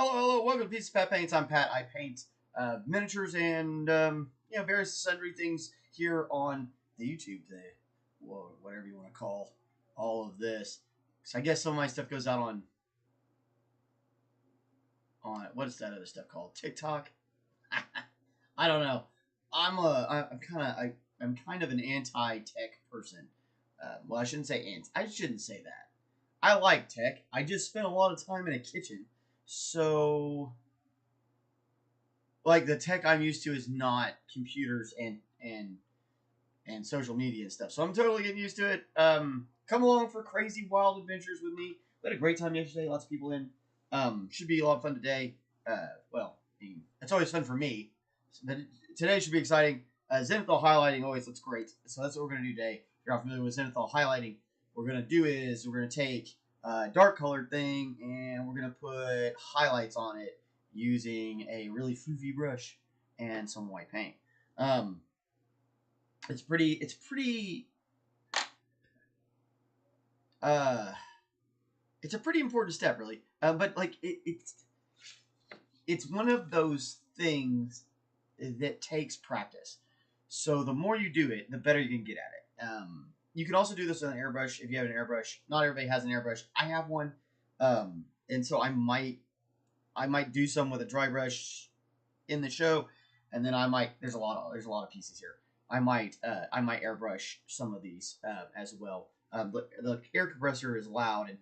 Hello, hello, welcome to Piece of Pat Paints. I'm Pat. I paint miniatures and various sundry things here on the YouTube, whatever you want to call all of this. So I guess some of my stuff goes out on what is that other stuff called? TikTok? I don't know. I'm kind of an anti-tech person. Well, I shouldn't say anti. I shouldn't say that. I like tech. I just spend a lot of time in a kitchen. So, like, the tech I'm used to is not computers and social media and stuff. So I'm totally getting used to it. Come along for crazy wild adventures with me. We had a great time yesterday. Lots of people in. Should be a lot of fun today. Well, it's always fun for me. But today should be exciting. Zenithal highlighting always looks great. So that's what we're going to do today. If you're not familiar with Zenithal highlighting, what we're going to do is we're going to take dark colored thing and we're gonna put highlights on it using a really floofy brush and some white paint. It's pretty it's a pretty important step, really, but like it's one of those things that takes practice. So the more you do it, the better you can get at it. You can also do this with an airbrush if you have an airbrush. Not everybody has an airbrush. I have one, and so I might do some with a dry brush in the show, and then I might. There's a lot of pieces here. I might airbrush some of these as well. The air compressor is loud, and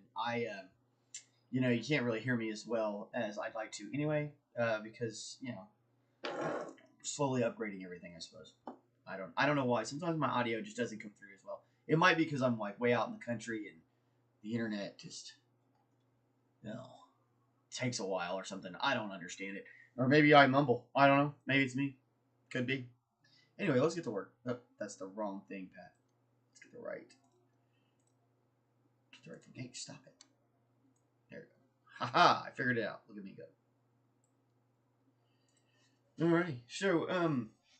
you can't really hear me as well as I'd like to anyway, because slowly upgrading everything, I suppose. I don't know why. Sometimes my audio just doesn't come through as well. It might be because I'm like way out in the country and the internet just takes a while or something. I don't understand it. Or maybe I mumble. I don't know. Maybe it's me. Could be. Anyway, let's get to work. Oh, that's the wrong thing, Pat. Let's get the right. Get the right thing. Hey, stop it. There we go. Haha, I figured it out. Look at me go. Alrighty. So,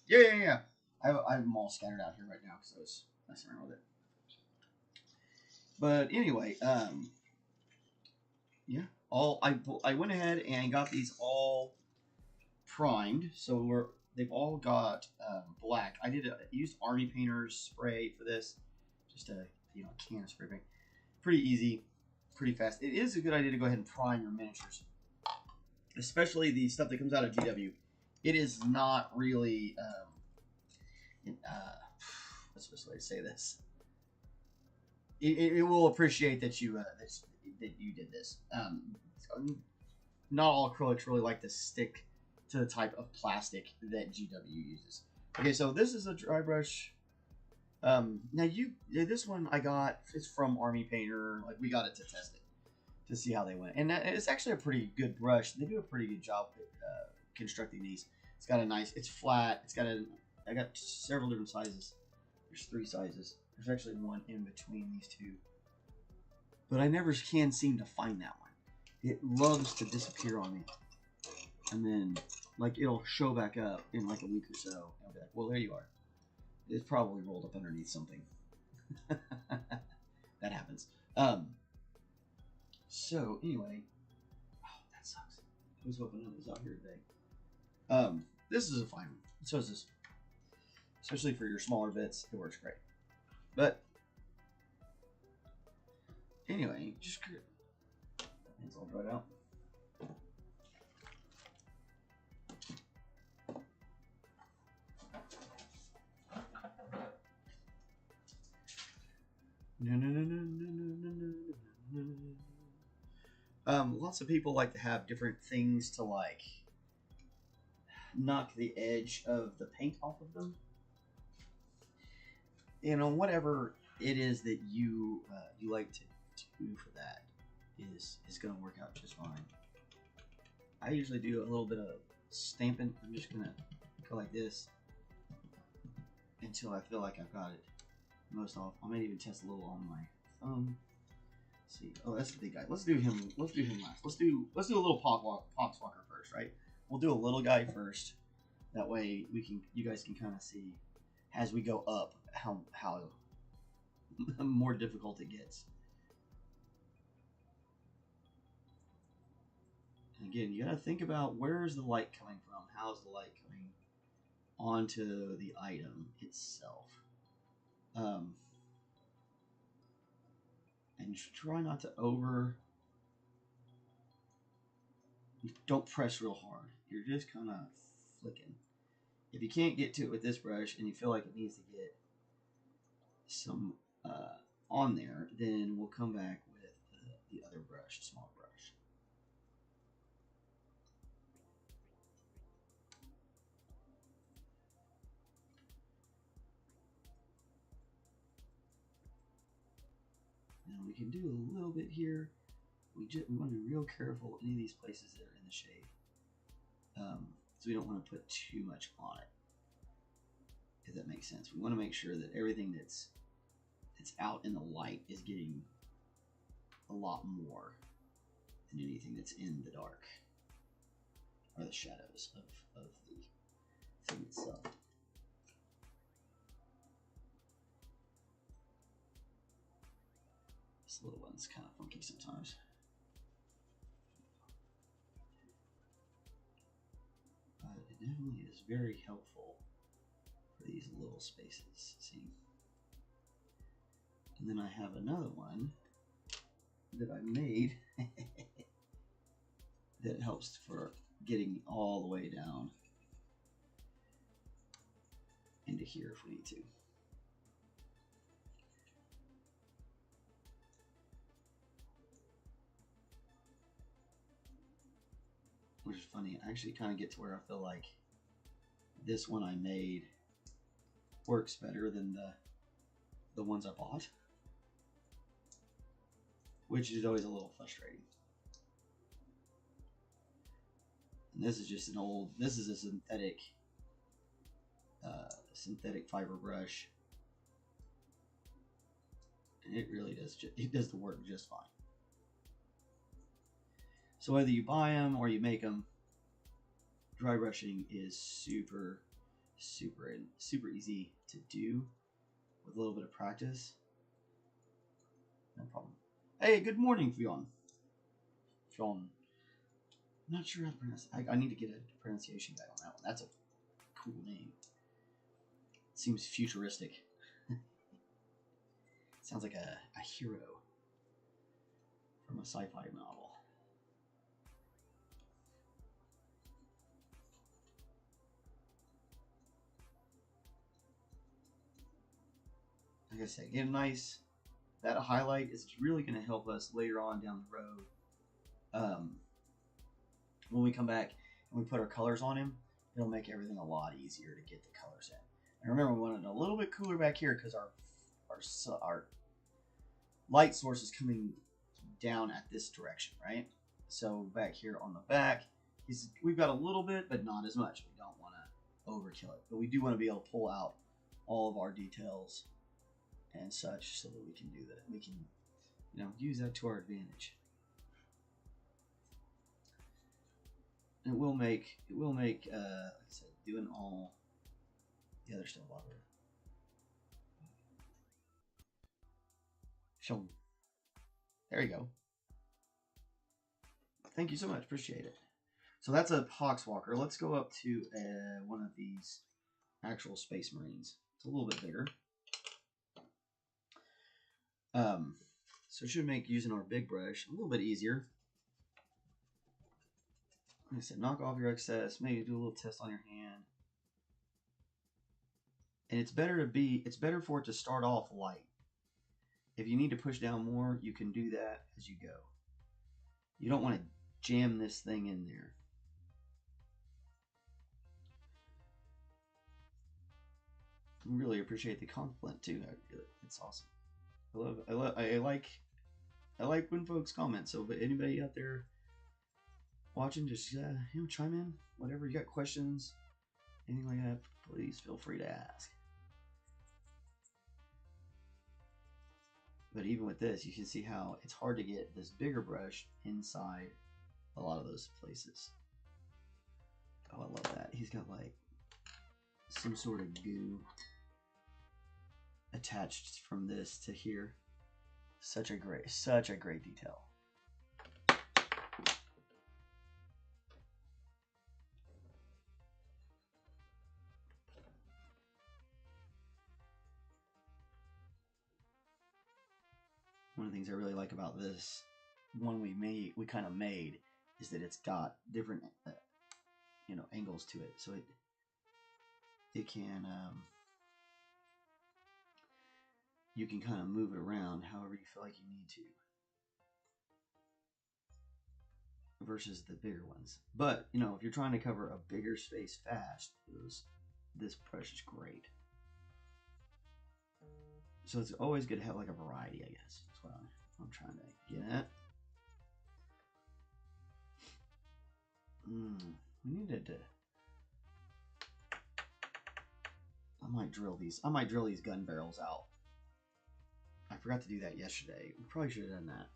yeah. I have them all scattered out here right now because I was messing around with it. But anyway, yeah. I went ahead and got these all primed, so they've all got black. I used Army Painter's spray for this, just a can of spray paint. Pretty easy, pretty fast. It is a good idea to go ahead and prime your miniatures, especially the stuff that comes out of GW. It is not really what's the best way to say this? It will appreciate that you did this. Not all acrylics really like to stick to the type of plastic that GW uses. Okay, so this is a dry brush. Now this one I got is from Army Painter. Like, we got it to test it to see how they went, and it's actually a pretty good brush. They do a pretty good job constructing these. It's got a nice. It's flat. I got several different sizes. There's 3 sizes. There's actually one in between these two, but I never can seem to find that one. It loves to disappear on me, and then like it'll show back up in like a week or so. And I'll be like, well, there you are. It's probably rolled up underneath something. That happens. So anyway, oh, that sucks. I was hoping it was out here today. This is a fine one. So is this. Especially for your smaller bits, it works great. But anyway, just it's all dried out. Lots of people like to have different things to like knock the edge of the paint off of them. You know, whatever it is that you you like to do for that is going to work out just fine. I usually do a little bit of stamping. I'm just going to go like this until I feel like I've got it most off. I might even test a little on my thumb. Let's see. Oh, that's the big guy. Let's do him. Let's do him last. Let's do a little poxwalker first, right? We'll do a little guy first. That way you guys can kind of see as we go up how more difficult it gets. And again, you got to think about where's the light coming from. How's the light coming onto the item itself? And try not to don't press real hard. You're just kind of flicking. If you can't get to it with this brush and you feel like it needs to get some on there, then we'll come back with the other brush, small brush. Now we can do a little bit here. We want to be real careful any of these places that are in the shade. So we don't want to put too much on it, if that makes sense. We want to make sure that everything that's out in the light is getting a lot more than anything that's in the dark or the shadows of the thing itself. This little one's kind of funky sometimes. But it definitely is very helpful for these little spaces. See? And then I have another one that I made that helps for getting all the way down into here if we need to. Which is funny, I actually kind of get to where I feel like this one I made works better than the ones I bought, which is always a little frustrating. And this is just this is a synthetic fiber brush, and it really does the work just fine. So whether you buy them or you make them, dry brushing is super easy to do with a little bit of practice. No problem. Hey, good morning, Fionn. I'm not sure how to pronounce it. I need to get a pronunciation guide on that one. That's a cool name. It seems futuristic. Sounds like a hero from a sci-fi novel. Like I said, get a nice, that highlight is really going to help us later on down the road. When we come back and we put our colors on him, it'll make everything a lot easier to get the colors in. And remember, we wanted it a little bit cooler back here because our light source is coming down at this direction, right? So back here on the back, we've got a little bit, but not as much. We don't want to overkill it, but we do want to be able to pull out all of our details and such so that we can do that. We can, use that to our advantage. And it will make, like I said, doing all the other stuff a lot better. So, there you go. Thank you so much. Appreciate it. So that's a Poxwalker. Let's go up to one of these actual Space Marines. It's a little bit bigger. So it should make using our big brush a little bit easier. Like I said, knock off your excess, maybe do a little test on your hand. And it's better for it to start off light If you need to push down more, you can do that as you go. You don't want to jam this thing in there. I really appreciate the compliment too. It's awesome. I like when folks comment. So, but anybody out there watching, just chime in. Whatever you got, questions, anything like that, please feel free to ask. But even with this, you can see how it's hard to get this bigger brush inside a lot of those places. Oh, I love that. He's got like some sort of goo attached from this to here. Such a great detail. One of the things I really like about this one we kind of made is that it's got different angles to it, so it can you can kind of move it around however you feel like you need to, versus the bigger ones. But if you're trying to cover a bigger space fast, this brush is great. So it's always good to have like a variety, I guess. That's what I'm trying to get at. We needed to. I might drill these gun barrels out. I forgot to do that yesterday. We probably should have done that.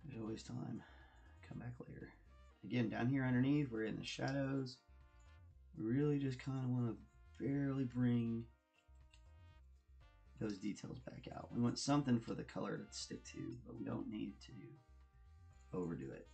There's always time. Come back later. Again, down here underneath, we're in the shadows. We really just kind of want to barely bring those details back out. We want something for the color to stick to, but we don't need to overdo it.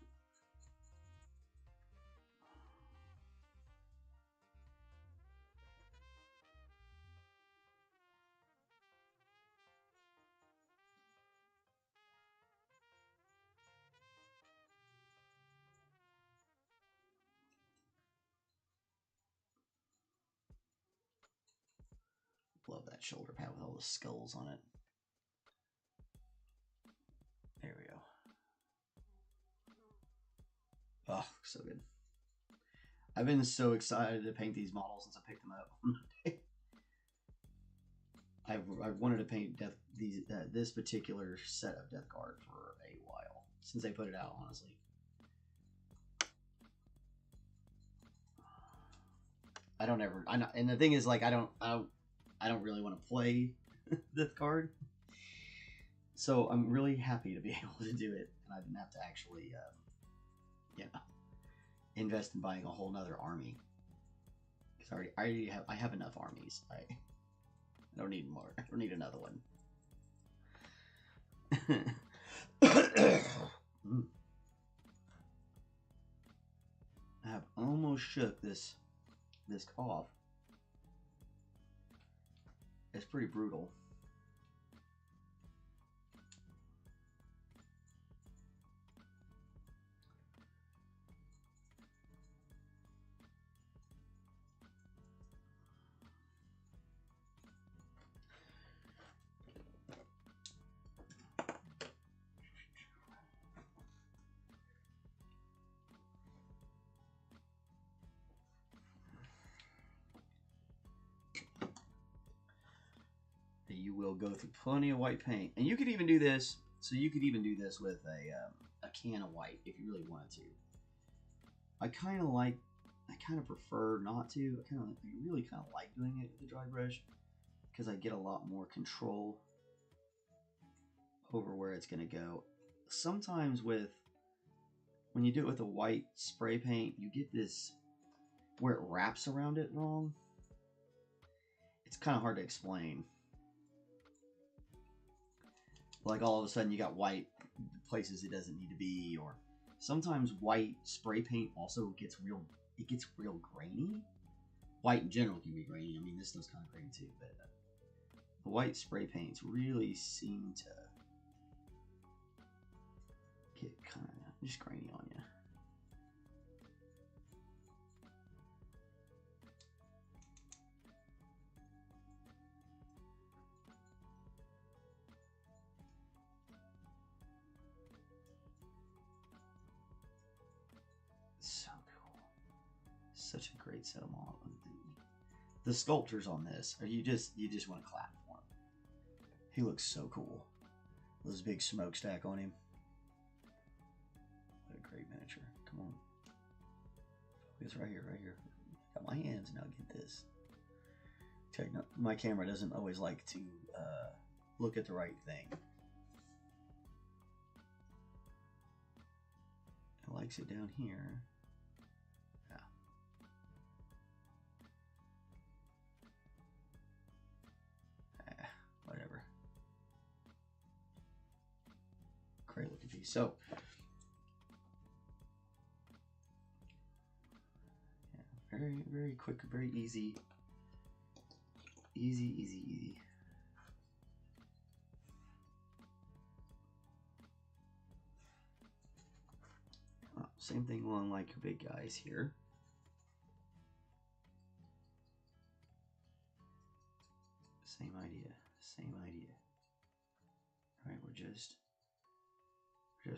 Love that shoulder pad with all the skulls on it. There we go. Oh, so good. I've been so excited to paint these models since I picked them up on Monday. I've wanted to paint this particular set of Death Guard for a while, since they put it out, honestly. And the thing is, like, I don't really want to play Death Guard, so I'm really happy to be able to do it, and I didn't have to actually, invest in buying a whole nother army. Because I have enough armies. I don't need more. I don't need another one. I have almost shook this cough. It's pretty brutal. You will go through plenty of white paint, and you could even do this. So you could even do this with a can of white if you really wanted to. I kind of prefer not to. I really kind of like doing it with the dry brush because I get a lot more control over where it's going to go. Sometimes when you do it with a white spray paint, you get this where it wraps around it wrong. It's kind of hard to explain. Like all of a sudden you got white places it doesn't need to be, or sometimes white spray paint also gets real grainy. White in general can be grainy. I mean, this stuff's kind of grainy too, but the white spray paints really seem to get kind of just grainy on you. such a great set of model. The sculptors on this, or you just want to clap for him. He looks so cool. With his big smokestack on him. What a great miniature. Come on. Focus right here, right here. Got my hands now. Get this. My camera doesn't always like to look at the right thing. It likes it down here. Yeah. Whatever. Great looking piece. So, yeah, very quick, very easy. Easy. Well, same thing along like your big guys here. Same idea. All right, we're just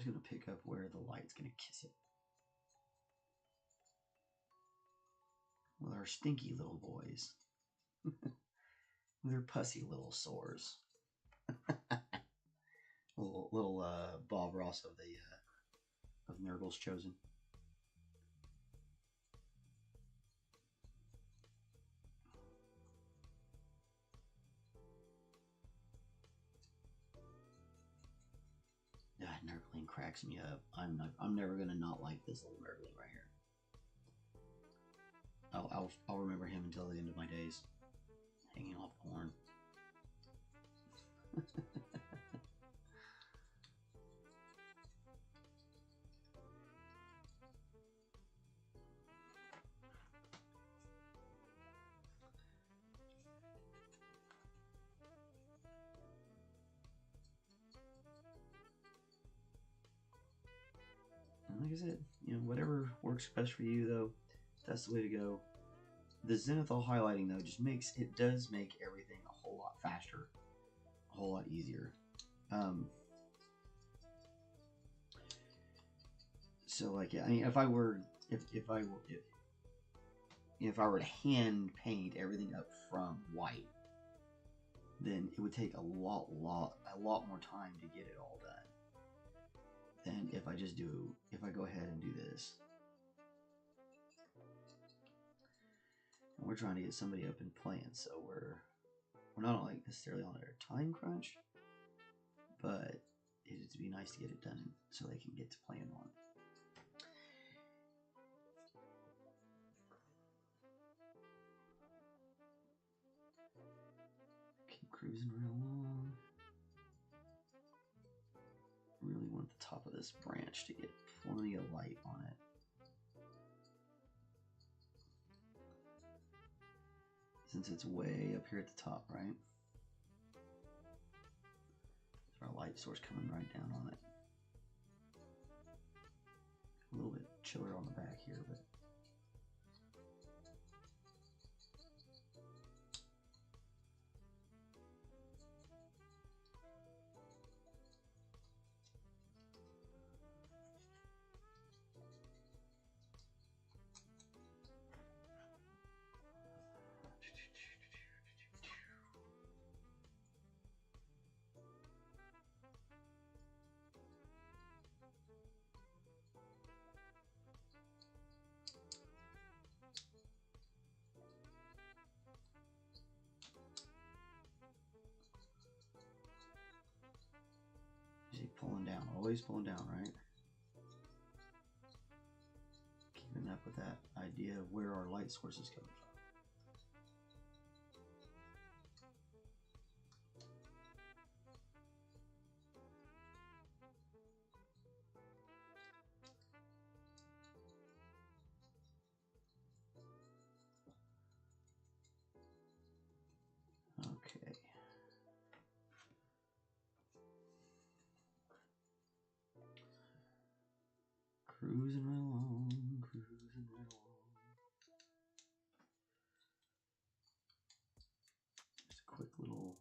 gonna pick up where the light's gonna kiss it with our stinky little boys. With their pussy little sores. little Bob Ross of Nurgle's Chosen. God, Nurgling cracks me up. I'm never gonna not like this little Nurgling right here. I'll remember him until the end of my days. Hanging off the horn. And like I said, whatever works best for you, though, that's the way to go. The Zenithal highlighting, though, does make everything a whole lot faster, a whole lot easier. So, like, yeah, I mean, if I were to hand paint everything up from white, then it would take a lot more time to get it all done than if I go ahead and do this. And we're trying to get somebody up and playing, so we're not like necessarily on a time crunch, but it'd be nice to get it done so they can get to playing on. Keep cruising right along. Really want the top of this branch to get plenty of light on it. Since it's way up here at the top, right? There's our light source coming right down on it. A little bit chiller on the back here, but pulling down, always pulling down, right? Keeping up with that idea of where our light source is coming from. Okay. Cruising right along, cruising right along. Just a quick little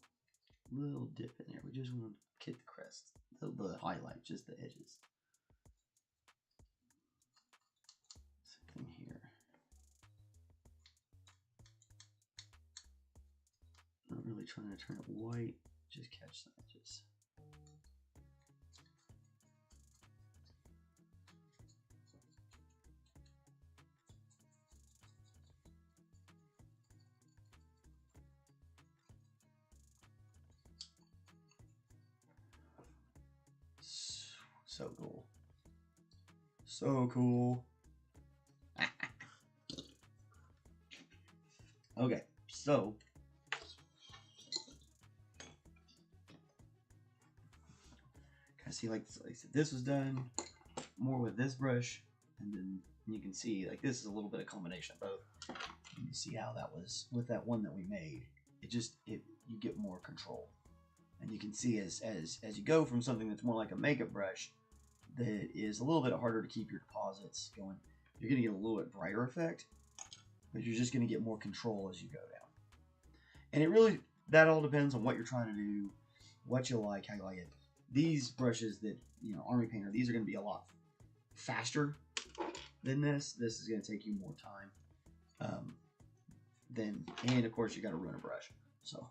dip in there. We just want to get the crest, the highlight, just the edges. Same thing here. really trying to turn it white. Just catch the edges. So cool. So cool. Okay, so I see like I said, this was done more with this brush, and then you can see like this is a little bit of combination of both. You see how that was with that one that we made. You get more control, and you can see as you go from something that's more like a makeup brush that is a little bit harder to keep your deposits going. You're going to get a little bit brighter effect, but you're just going to get more control as you go down. And it really, that all depends on what you're trying to do, what you like, how you like it. These brushes that, Army Painter, these are going to be a lot faster than this. This is going to take you more time. And of course you got to ruin a brush. So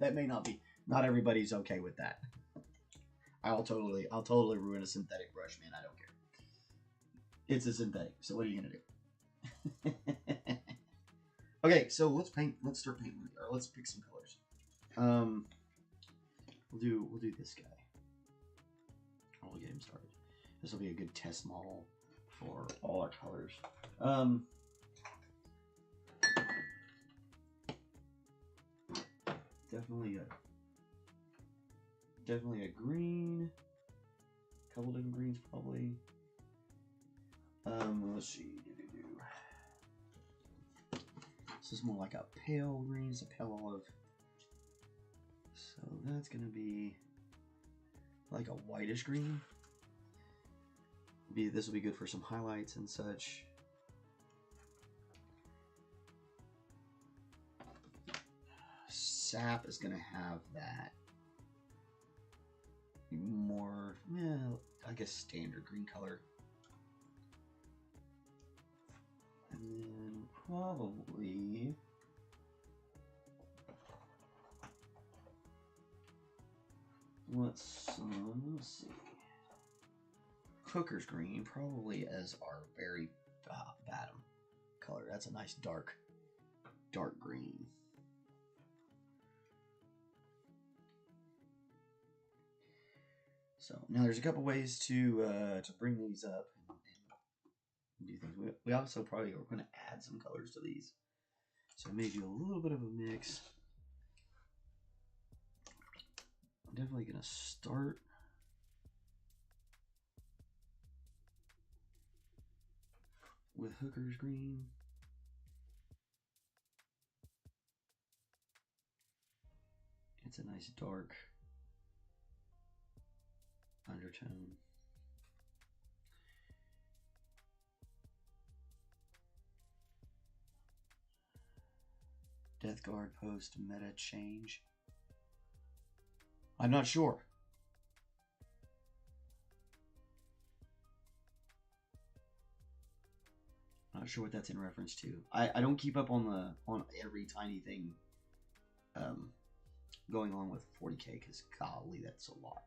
that may not everybody's okay with that. I'll totally ruin a synthetic brush, man. I don't care. It's a synthetic, so what are you gonna do? Okay, so let's start painting, or let's pick some colors. We'll do this guy. I'll get him started. This will be a good test model for all our colors. Definitely a green. A couple different greens probably. Let's see. This is more like a pale green. It's a pale olive. So that's gonna be like a whitish green. This will be good for some highlights and such. Sap is gonna have that more, I guess, standard green color. And then probably let's see, Cooker's green probably as our very bottom color. That's a nice dark green. So now there's a couple ways to bring these up and do things. We also probably are going to add some colors to these. So maybe a little bit of a mix. I'm definitely going to start with Hooker's green. It's a nice dark undertone. Death Guard post meta change. I'm not sure. Not sure what that's in reference to. I don't keep up on every tiny thing going on with 40K, because golly, that's a lot.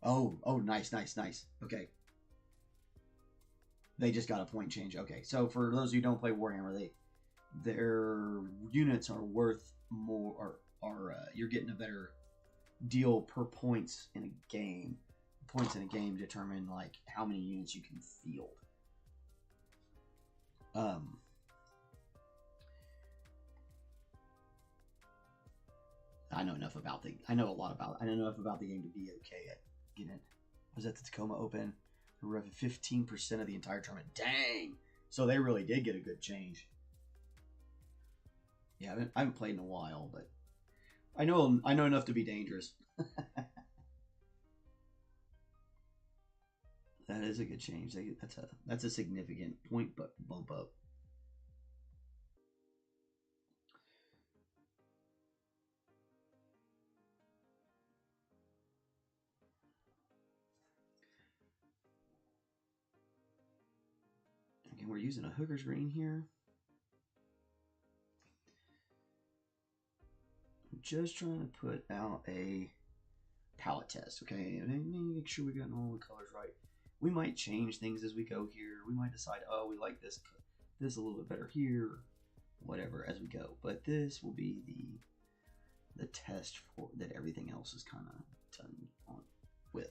Oh, nice. Okay. They just got a point change. Okay, so for those who don't play Warhammer, their units are worth more, or you're getting a better deal per points in a game. Points in a game determine like how many units you can field. I know enough about the game to be okay at getting it. I was at the Tacoma Open. We were at 15% of the entire tournament. Dang! So they really did get a good change. Yeah, I haven't played in a while, but I know enough to be dangerous. That is a good change. That's a significant point bump up. And we're using a hooker's green here. I'm just trying to put out a palette test, okay? And make sure we got all the colors right. We might change things as we go here. We might decide, oh, we like this a little bit better here, whatever, as we go. But this will be the test for that everything else is kind of done on with.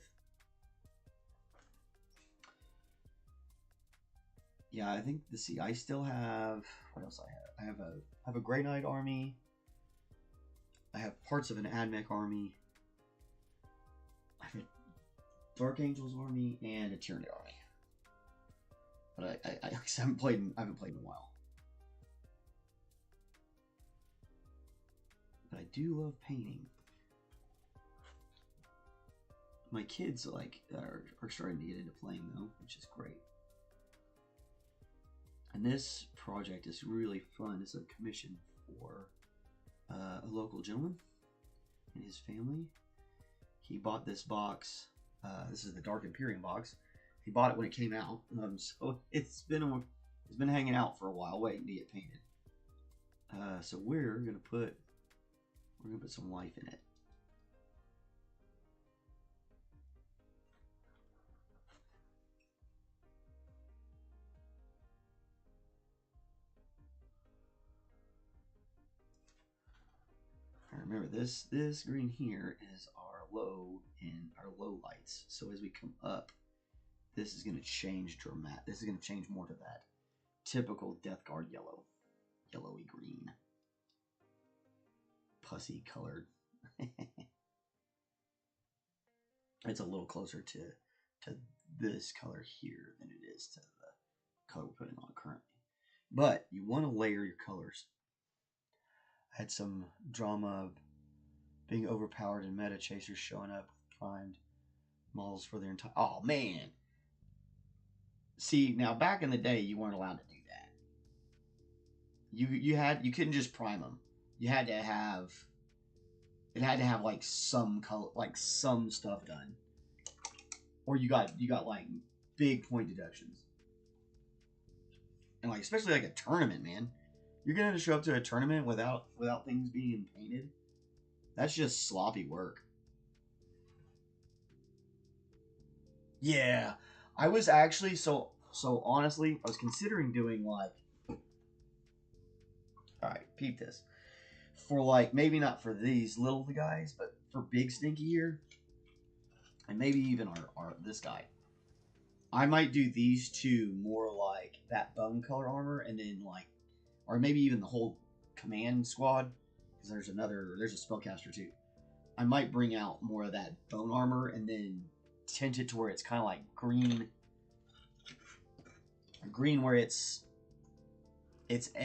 Yeah, I think I still have, what else I have? I have a Grey Knight army. I have parts of an AdMech army. I have a Dark Angels army and a Tyranid army. But I haven't played in a while. But I do love painting. My kids are starting to get into playing though, which is great. And this project is really fun. It's a commission for a local gentleman and his family. He bought this box. This is the Dark Imperium box. He bought it when it came out, so it's been hanging out for a while, waiting to get painted. So we're gonna put some life in it. Remember, this green here is our low lights. So as we come up, this is going to change This is going to change more to that typical Death Guard yellowy green, pussy colored. It's a little closer to this color here than it is to the color we're putting on currently. But you want to layer your colors. I had some drama of being overpowered and meta chasers showing up with primed models for their entire. Oh man! See, now back in the day, you weren't allowed to do that. You couldn't just prime them. You had to have. It had to have like some color, like some stuff done, or you got like big point deductions. And like especially like a tournament, man. You're gonna show up to a tournament without things being painted. That's just sloppy work. Yeah, I was actually so honestly, I was considering doing like, all right, peep this, for like maybe not for these little guys, but for Big Stinky here, and maybe even our this guy. I might do these two more like that bone color armor, and then like. Or maybe even the whole command squad, because there's a spellcaster too. I might bring out more of that bone armor and then tint it to where it's kind of like green where it's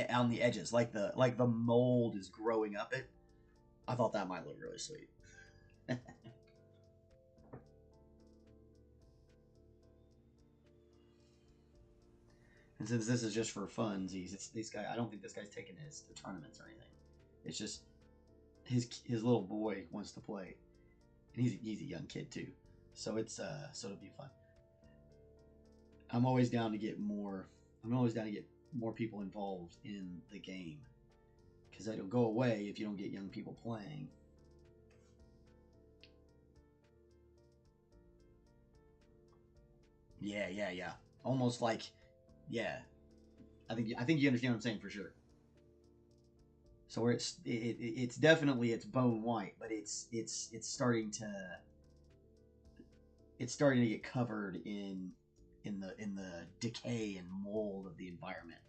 on the edges, like the mold is growing up it. I thought that might look really sweet. And since this is just for funsies, it's this guy. I don't think this guy's taking his to tournaments or anything. It's just his little boy wants to play, and he's a young kid too. So it's so it'll be fun. I'm always down to get more. I'm always down to get more people involved in the game, because it'll go away if you don't get young people playing. Yeah. Almost like. Yeah, I think you understand what I'm saying for sure. So where it's definitely it's bone white, but it's starting to get covered in the decay and mold of the environment,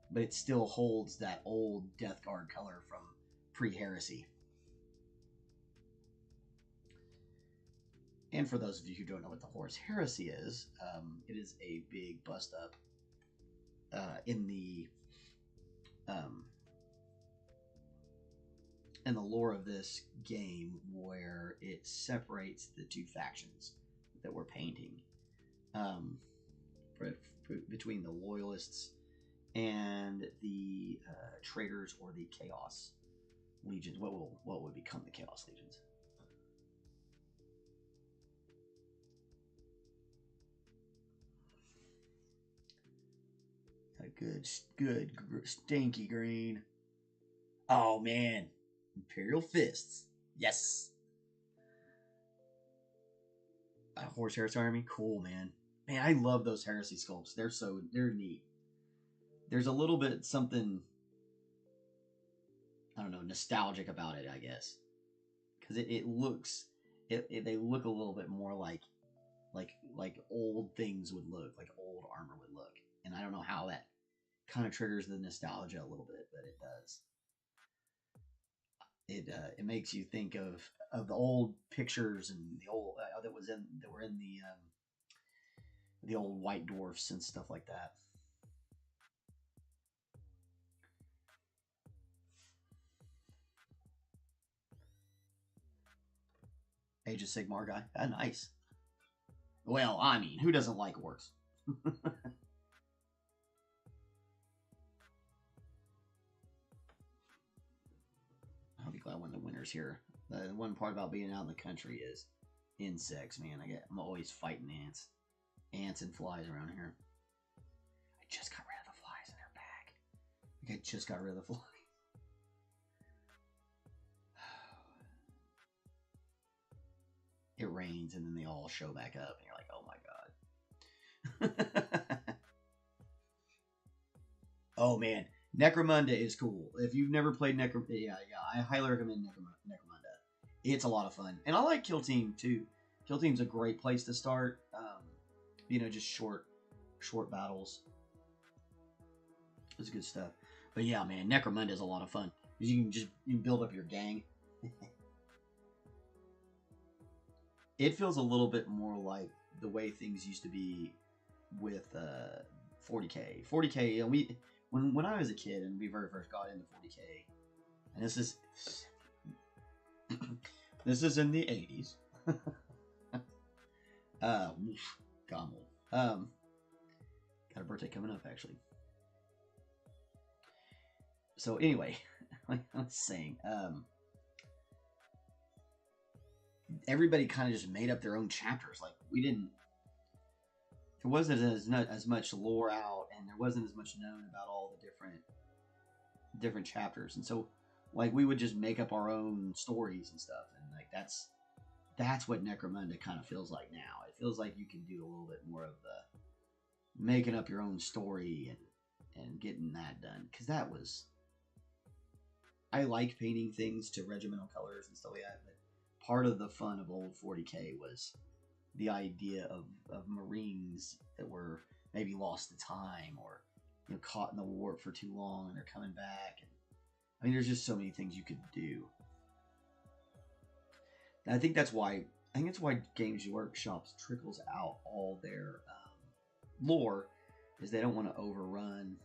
but it still holds that old Death Guard color from pre-heresy. And for those of you who don't know what the Horus Heresy is, it is a big bust up in the lore of this game, where it separates the two factions that we're painting, between the loyalists and the traitors, or the Chaos Legions. What would become the Chaos Legions? good, stinky green. Oh man, Imperial Fists. Yes. Horse Heresy Army. Cool, man. Man, I love those Heresy sculpts. They're neat. There's a little bit something, I don't know, nostalgic about it, I guess, because it looks, they look a little bit more like old things would look, like old armor would look, and I don't know how that kind of triggers the nostalgia a little bit, but it does. It makes you think of the old pictures and the old that were in the old White Dwarfs and stuff like that. Age of Sigmar guy. Ah, nice. Well, I mean, who doesn't like orcs? I'll be glad when the winter's here. The one part about being out in the country is insects, man. I'm always fighting ants and flies around here. I just got rid of the flies and they're back. Like I just got rid of the flies. It rains and then they all show back up, and you're like, oh my god. Oh man, Necromunda is cool. If you've never played yeah, I highly recommend Necromunda. It's a lot of fun, and I like Kill Team too. Kill Team's a great place to start. Just short battles. It's good stuff. But yeah, man, Necromunda is a lot of fun. You can build up your gang. It feels a little bit more like the way things used to be with 40K. 40K, when I was a kid and we very first got into 40K, and this is this is in the 80s. Gomel. Got a birthday coming up actually. So anyway, like I was saying, everybody kind of just made up their own chapters. Like there wasn't as much lore out, and there wasn't as much known about all the different chapters, and so like we would just make up our own stories and stuff, and like that's what Necromunda kind of feels like now. It feels like you can do a little bit more of the making up your own story and getting that done, because I like painting things to regimental colors and stuff like that, but part of the fun of old 40K was the idea of Marines that were maybe lost to time, or caught in the warp for too long and they're coming back. And I mean, there's just so many things you could do. And I think that's why Games Workshop trickles out all their lore, is they don't want to overrun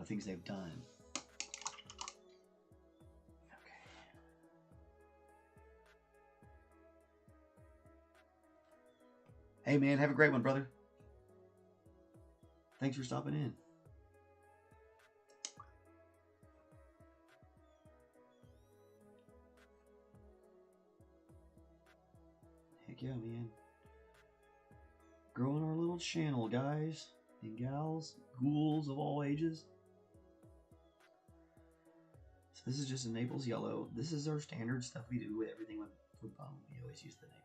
things they've done. Hey man, have a great one, brother. Thanks for stopping in. Heck yeah, man. Growing our little channel, guys and gals, ghouls of all ages. So this is just a Naples yellow. This is our standard stuff we do with everything with bone. We always use the Naples.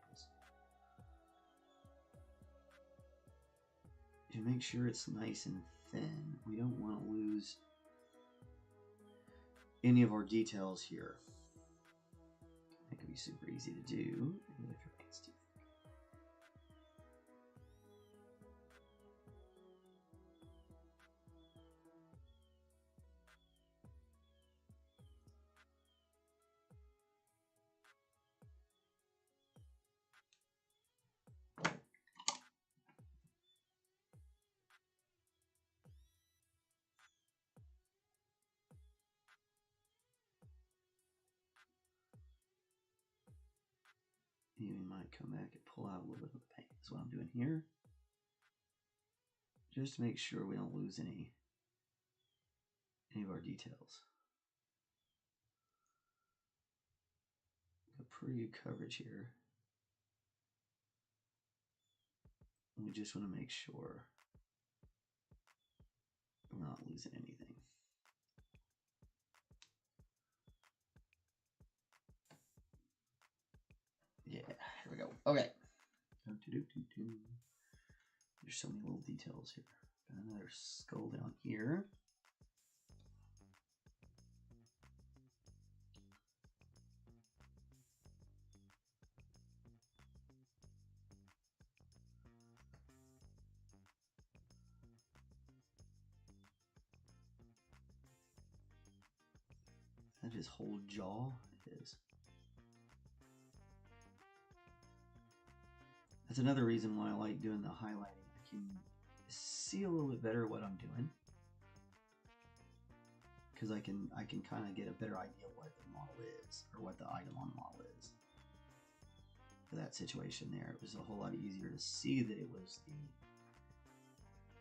To make sure it's nice and thin. We don't want to lose any of our details here. That could be super easy to do. You might come back and pull out a little bit of the paint. That's what I'm doing here. Just to make sure we don't lose any of our details. Got pretty good coverage here. We just want to make sure I'm not losing anything. Yeah, here we go. Okay. There's so many little details here. Got another skull down here. That his whole jaw is. That's another reason why I like doing the highlighting. I can see a little bit better what I'm doing, because I can kind of get a better idea what the model is, or what the item on the model is. For that situation there, it was a whole lot easier to see that it was the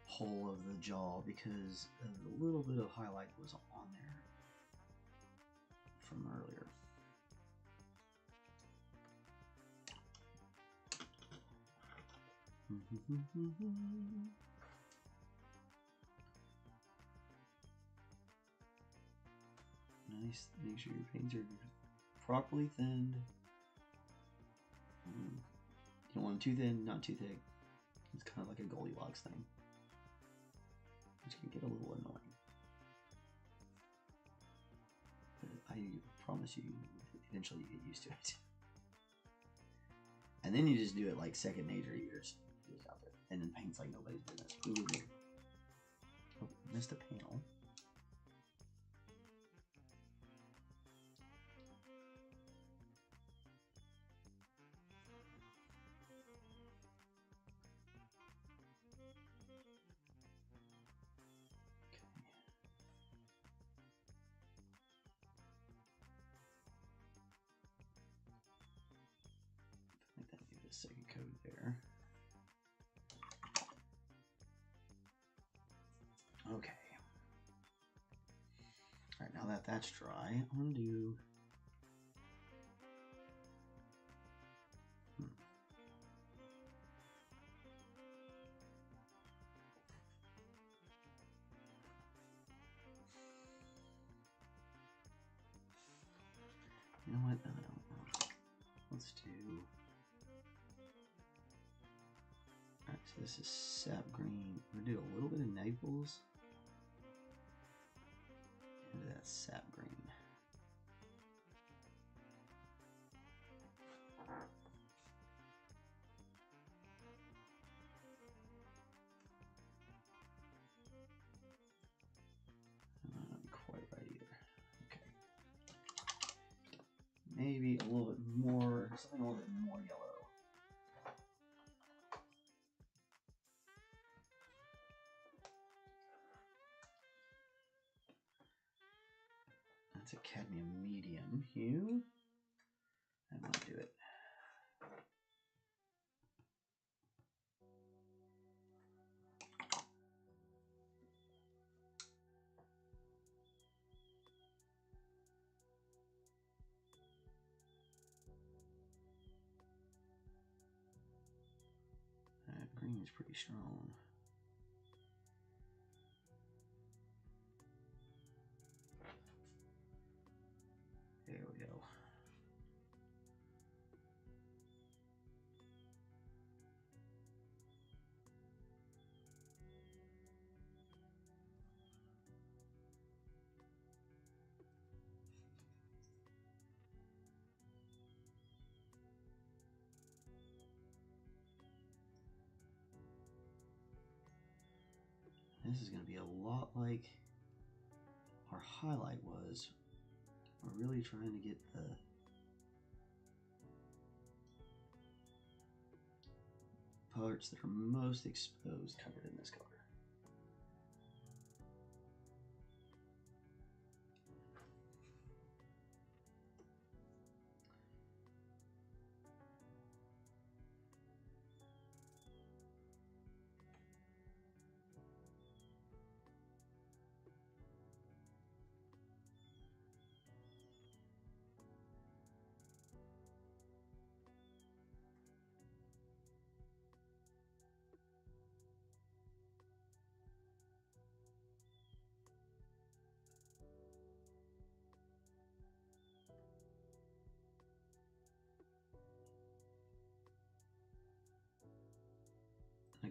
whole of the jaw, because a little bit of highlight was on there from earlier. Nice. Make sure your paints are properly thinned. You don't want them too thin, not too thick. It's kind of like a Goldilocks thing, which can get a little annoying. But I promise you, eventually you get used to it. And then you just do it like second nature. You're just out there, and then paint's like nobody's business. Ooh. Oh, missed a panel. Second code there. Okay. All right, now that that's dry, I'm gonna do. You know what? Let's do. Alright, so this is sap green. I'm gonna do a little bit of Naples into that sap green. Not quite right either. Okay. Maybe a little bit more, something a little bit more yellow. That's a cadmium medium hue. I want to do it. That green is pretty strong. There we go. This is going to be a lot like our highlight was. We're really trying to get the parts that are most exposed covered in this color.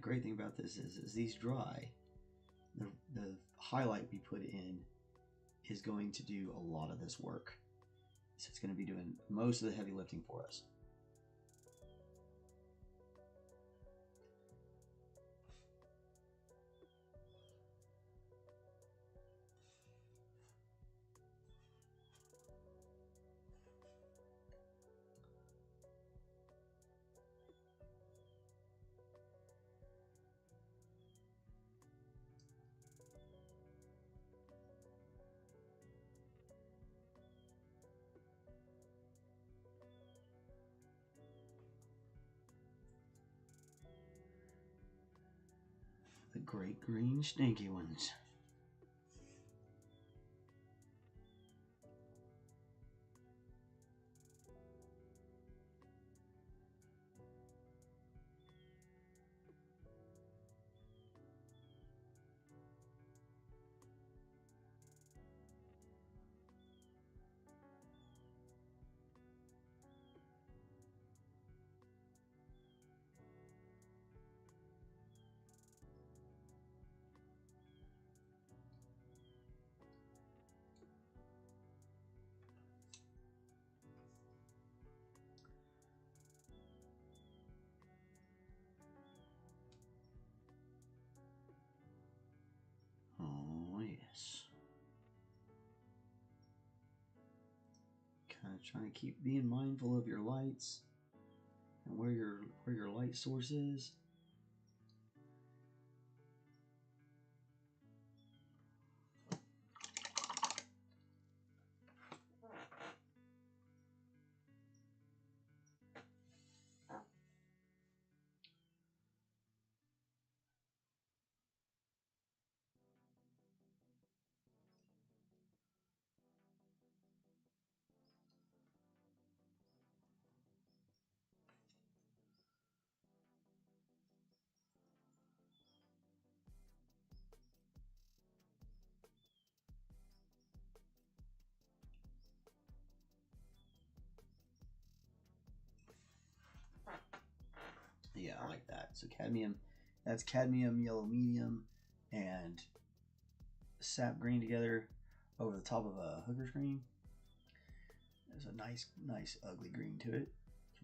great thing about this is as these dry, the highlight we put in is going to do a lot of this work. So it's going to be doing most of the heavy lifting for us. The great green stinky ones. Oh yes. Kind of trying to keep being mindful of your lights and where your light source is. Yeah, I like that. So cadmium, that's cadmium, yellow medium, and sap green together over the top of a hooker's green. There's a nice ugly green to it.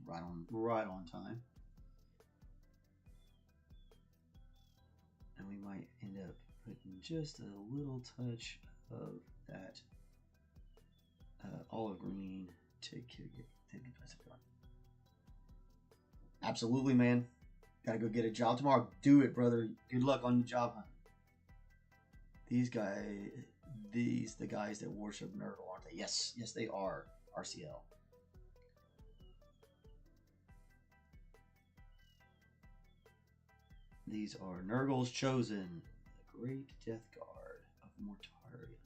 Right on time. And we might end up putting just a little touch of that olive green to get the rest of it going. Absolutely, man. Gotta go get a job tomorrow. Do it, brother. Good luck on your job hunt. These the guys that worship Nurgle, aren't they? Yes, they are. RCL. These are Nurgle's chosen, the great death guard of Mortarion.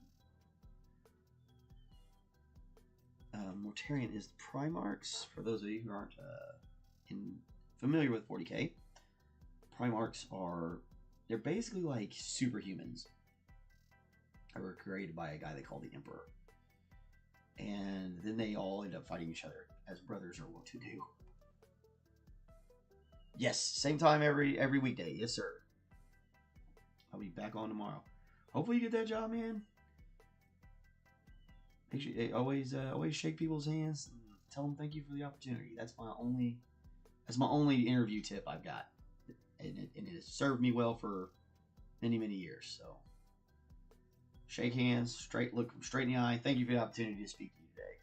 Mortarion is the Primarchs. For those of you who aren't familiar with 40k, Primarchs they're basically like superhumans. They were created by a guy they call the Emperor. And then they all end up fighting each other, as brothers are wont to do. Yes, same time every weekday. Yes, sir. I'll be back on tomorrow. Hopefully you get that job, man. Make sure always shake people's hands. And tell them thank you for the opportunity. That's my only interview tip I've got, and it has served me well for many years. So shake hands, look them straight in the eye. Thank you for the opportunity to speak to you today.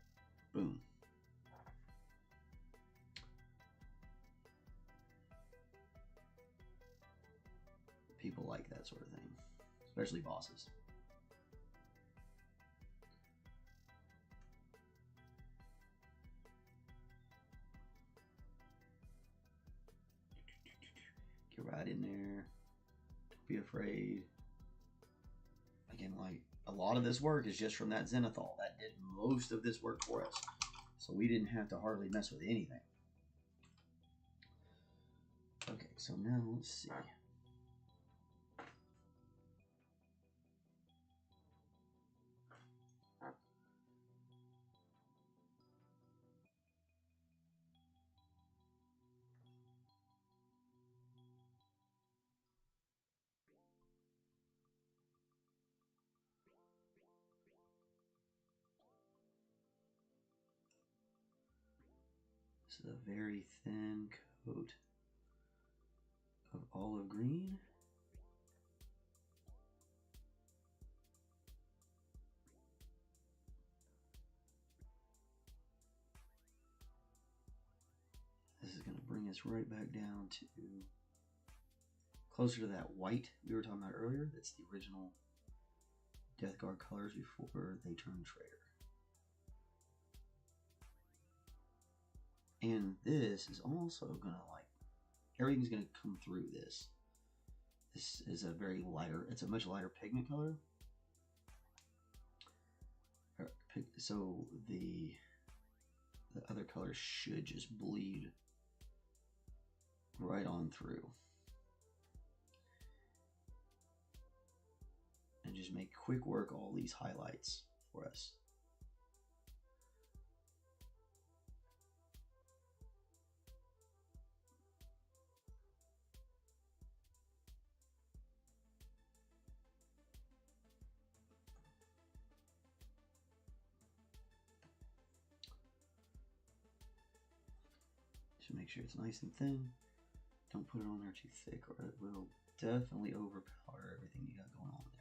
Boom. People like that sort of thing, especially bosses. Get right in there. Don't be afraid. Again, like a lot of this work is just from that Zenithal. That did most of this work for us. So we didn't have to hardly mess with anything. Okay, so now let's see. This is a very thin coat of olive green. This is going to bring us right back down to closer to that white we were talking about earlier. That's the original Death Guard colors before they turned traitor. And this is also going to everything's going to come through this. This is a very lighter, it's a much lighter pigment color. So the other colors should just bleed right on through. And just make quick work all these highlights for us. Just make sure it's nice and thin. Don't put it on there too thick or it will definitely overpower everything you got going on there.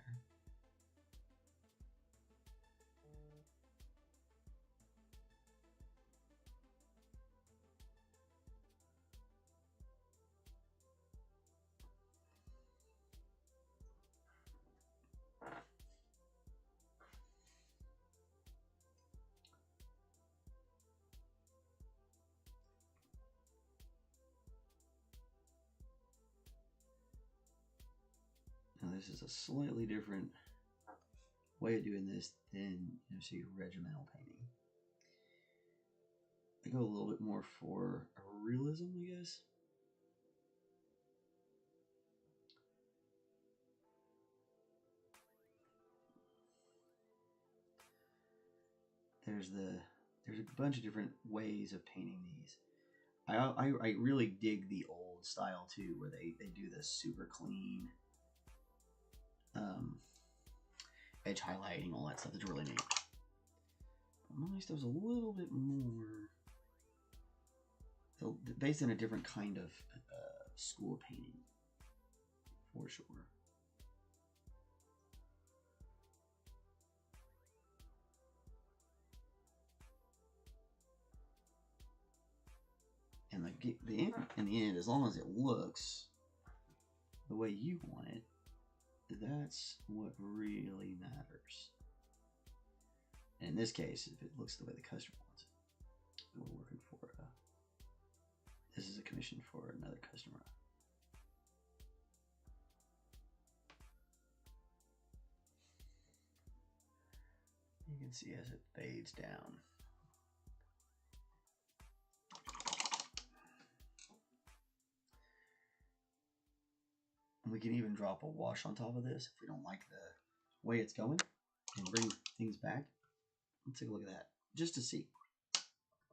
Now this is a slightly different way of doing this than say regimental painting. I go a little bit more for a realism, I guess. There's a bunch of different ways of painting these. I really dig the old style too, where they do this super clean edge highlighting, all that stuff. That's really neat. Mine does a little bit more based on a different kind of school of painting, for sure. And in the end, as long as it looks the way you want it, that's what really matters. And in this case, if it looks the way the customer wants it, we're working for this is a commission for another customer. You can see as it fades down. We can even drop a wash on top of this if we don't like the way it's going and bring things back. Let's take a look at that just to see.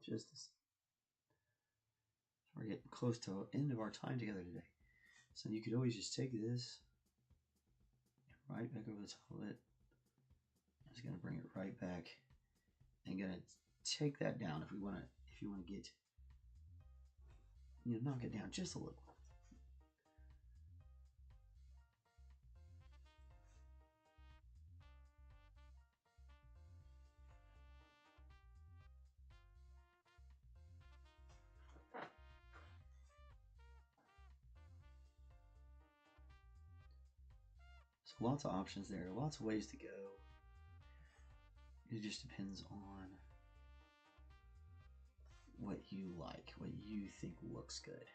Just to see. We're getting close to the end of our time together today. So you could always just take this right back over the top of it. I'm just gonna bring it right back and gonna take that down if you want to get, knock it down just a little. So lots of options there, lots of ways to go. It just depends on what you like, what you think looks good,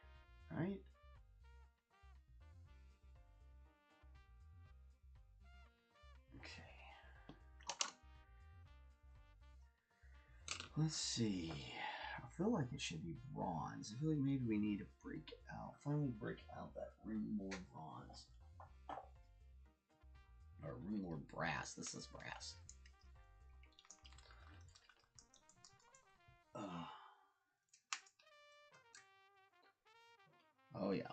right? Okay. Let's see. I feel like it should be bronze. I feel like maybe we need to finally break out that Ring Lord bronze. Or Ring Lord brass. This is brass. Oh yeah.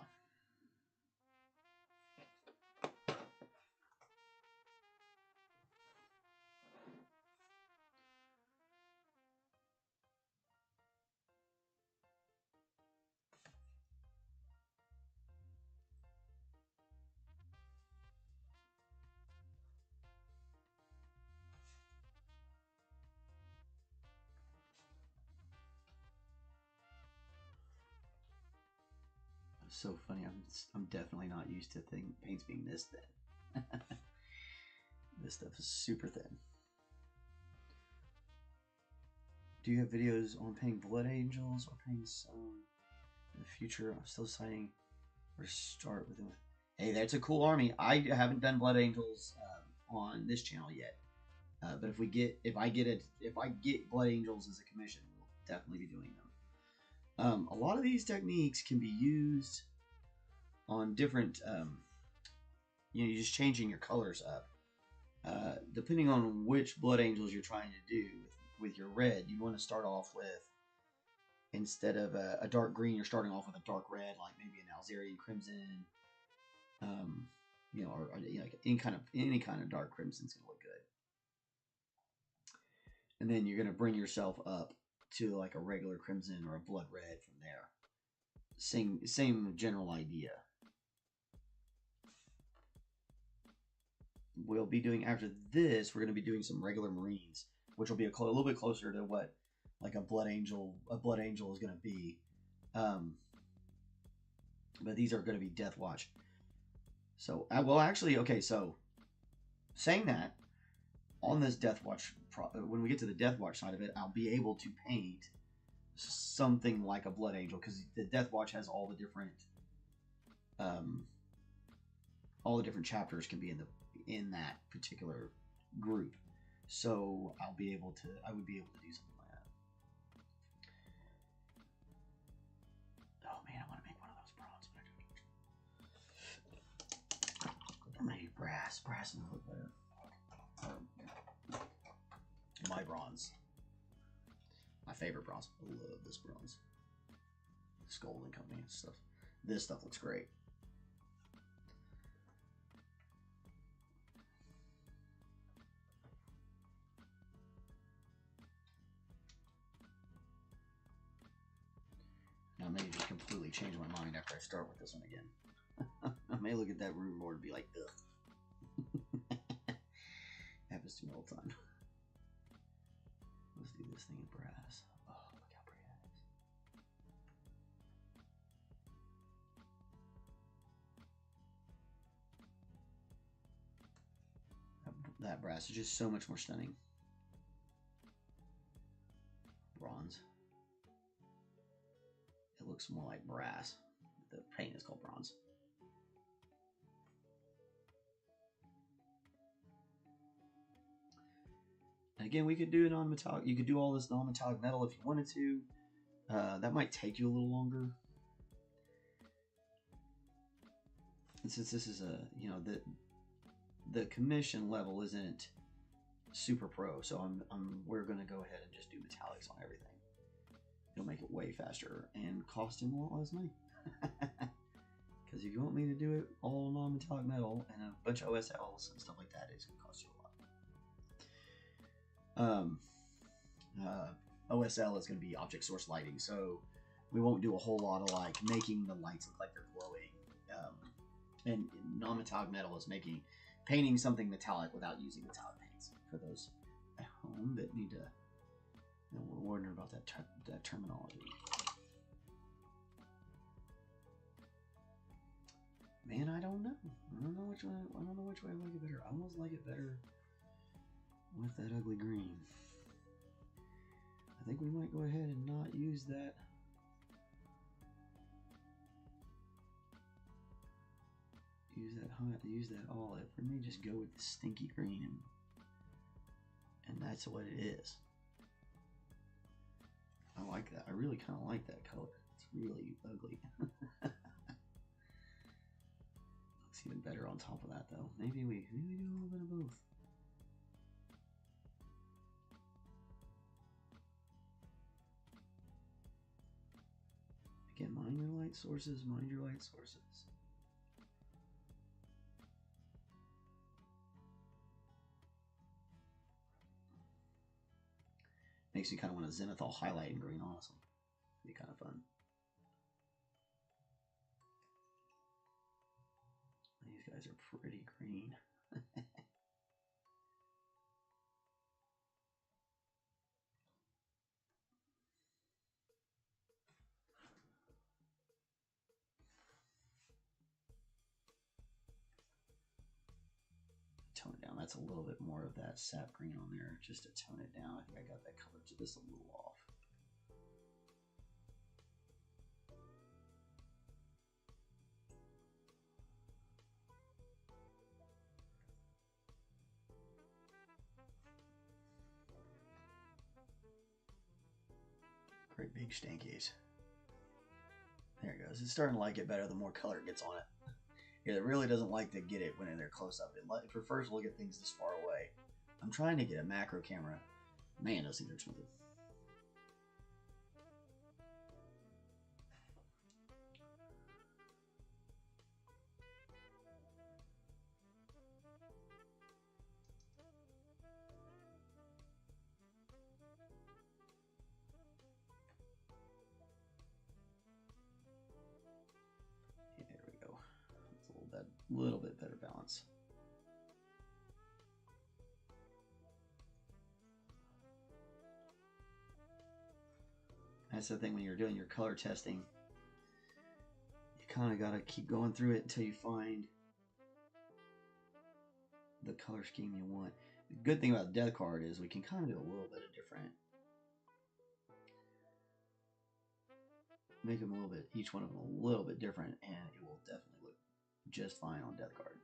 So funny. I'm definitely not used to paints being this thin. This stuff is super thin. Do you have videos on painting blood angels or painting some in the future? I'm still deciding where to start with them. Hey, that's a cool army. I haven't done blood angels on this channel yet, but if I get blood angels as a commission, we'll definitely be doing them. A lot of these techniques can be used on different. You're just changing your colors up. Depending on which blood angels you're trying to do with your red, you want to start off with, instead of a dark green, you're starting off with a dark red, like maybe an Alzerian crimson, or like any kind of dark crimson's gonna look good. And then you're gonna bring yourself up to like a regular crimson or a blood red from there. Same general idea. We'll be doing, after this, we're going to be doing some regular Marines, which will be a little bit closer to what like a blood angel is going to be. But these are going to be Death Watch. So, well, actually, okay, so saying that, on this Death Watch, when we get to the Death Watch side of it, I'll be able to paint something like a blood angel, because the Death Watch has all the different chapters can be in that particular group. So I would be able to do something like that. Oh man, I want to make one of those bronze. Or maybe brass. Brass would look better. My bronze. My favorite bronze. I love this bronze. Skull and Company and stuff. This stuff looks great. I may just completely change my mind after I start with this one again. I may look at that room board and be like, ugh. Happens to me all the time. Let's do this thing in brass. Oh, look how pretty that is. That brass is just so much more stunning. Bronze. It looks more like brass. The paint is called bronze. And again, we could do it on metallic. You could do all this non-metallic metal if you wanted to. That might take you a little longer. And since this is the commission level isn't super pro, so we're gonna go ahead and just do metallics on everything. It'll make it way faster and cost him a lot less money. Because if you want me to do it all non-metallic metal and a bunch of OSLs and stuff like that, it's gonna cost you a lot. OSL is going to be object source lighting, so we won't do a whole lot of like making the lights look like they're glowing. And non-metallic metal is painting something metallic without using metallic paints. For those at home that need to, we're wondering about that terminology. Man, I don't know. I don't know which way I like it better. I almost like it better with that ugly green. I think we might go ahead and not use that. Use that olive. We may just go with the stinky green, and that's what it is. I like that. I really kind of like that color. It's really ugly. Looks even better on top of that, though. Maybe we do a little bit of both. Again, mind your light sources, mind your light sources. Makes me kind of want a Zenithal highlight in green also. Be kind of fun. These guys are pretty green. tone it down. That's a little bit more of that sap green on there, just to tone it down. I think I got that color just a little off. Great big stankies. There it goes. It's starting to like it better the more color it gets on it. It really doesn't like to get it when they're close up. It prefers to look at things this far away. I'm trying to get a macro camera. Man, those things are expensive. Little bit better balance. That's the thing when you're doing your color testing. You kind of got to keep going through it until you find the color scheme you want. The good thing about the death card is we can kind of do a little bit of different. Make them a little bit, each one of them a little bit different, and it will definitely look just fine on death card.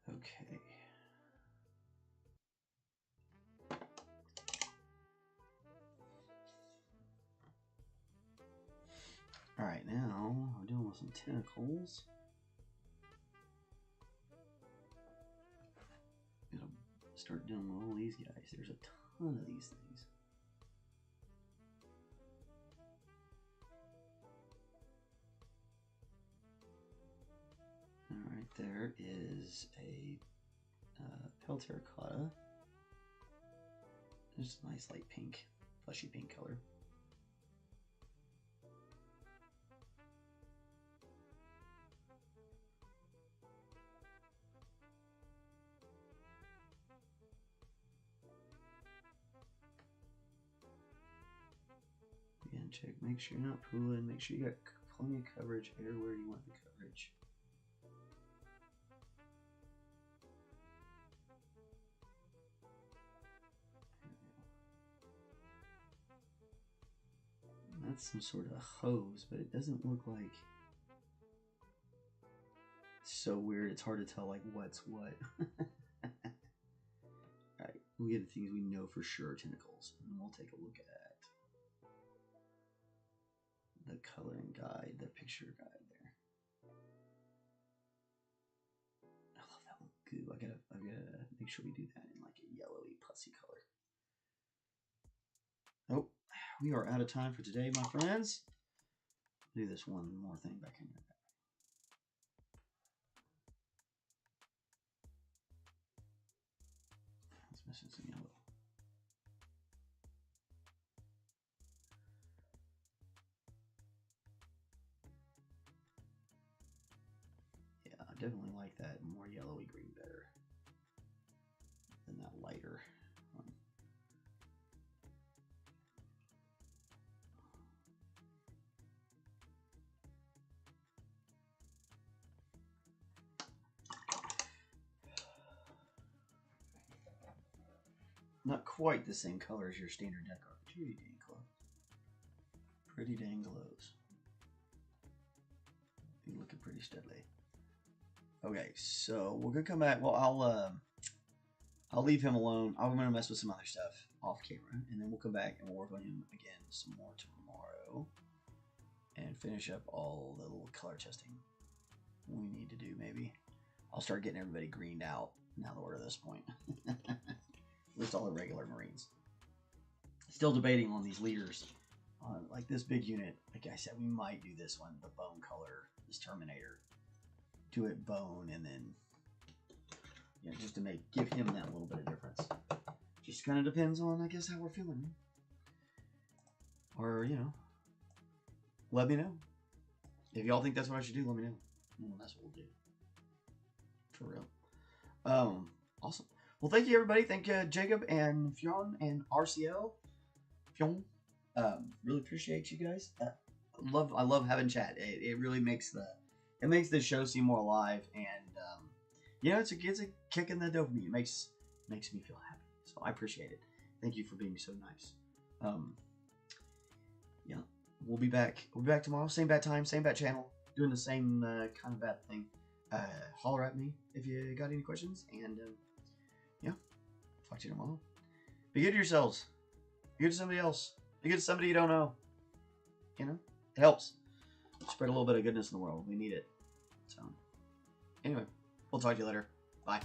Okay. All right, now we're dealing with some tentacles. Gonna start dealing with all these guys. There's a ton of these things. All right, there is a pale terracotta. There's a nice light pink, fleshy pink color. Again, check, make sure you're not pooling, make sure you got plenty of coverage everywhere you want the coverage. That's some sort of hose, but it doesn't look like. It's so weird, it's hard to tell like what's what. Alright, we'll get the things we know for sure are tentacles, and then we'll take a look at the coloring guide, the picture guide there. I love that one. Goo. I gotta make sure we do that in like a yellowy pussy color. Oh, we are out of time for today, my friends. I'll do this one more thing back in here. It's missing some yellow. Yeah, I definitely like that more yellowy green better than that lighter one. Not quite the same color as your standard deck art, but pretty dang close. Pretty dang close. You're looking pretty steadily. Okay, so we're gonna come back. Well, I'll leave him alone. I'm gonna mess with some other stuff off camera, and then we'll come back and we'll work on him again some more tomorrow, and finish up all the little color testing we need to do. Maybe I'll start getting everybody greened out now that we're at this point. At least all the regular Marines. Still debating on these leaders. Like this big unit, like I said, we might do this one, the bone color, this Terminator. Do it bone, and then just to give him that little bit of difference. Just kind of depends on, I guess, how we're feeling. Or, let me know. If y'all think that's what I should do, let me know. Well, that's what we'll do. For real. Awesome. Well, thank you, everybody. Thank you, Jacob and Fionn and RCL. Fionn, really appreciate you guys. I love having chat. It really makes the show seem more alive, and it's a kick in the dopamine. It makes me feel happy. So I appreciate it. Thank you for being so nice. Yeah, we'll be back. We'll be back tomorrow. Same bat time, same bat channel, doing the same kind of bat thing. Holler at me if you got any questions, and yeah, talk to you tomorrow. Be good to yourselves. Be good to somebody else. Be good to somebody you don't know. It helps. Spread a little bit of goodness in the world. We need it. So, anyway, we'll talk to you later. Bye.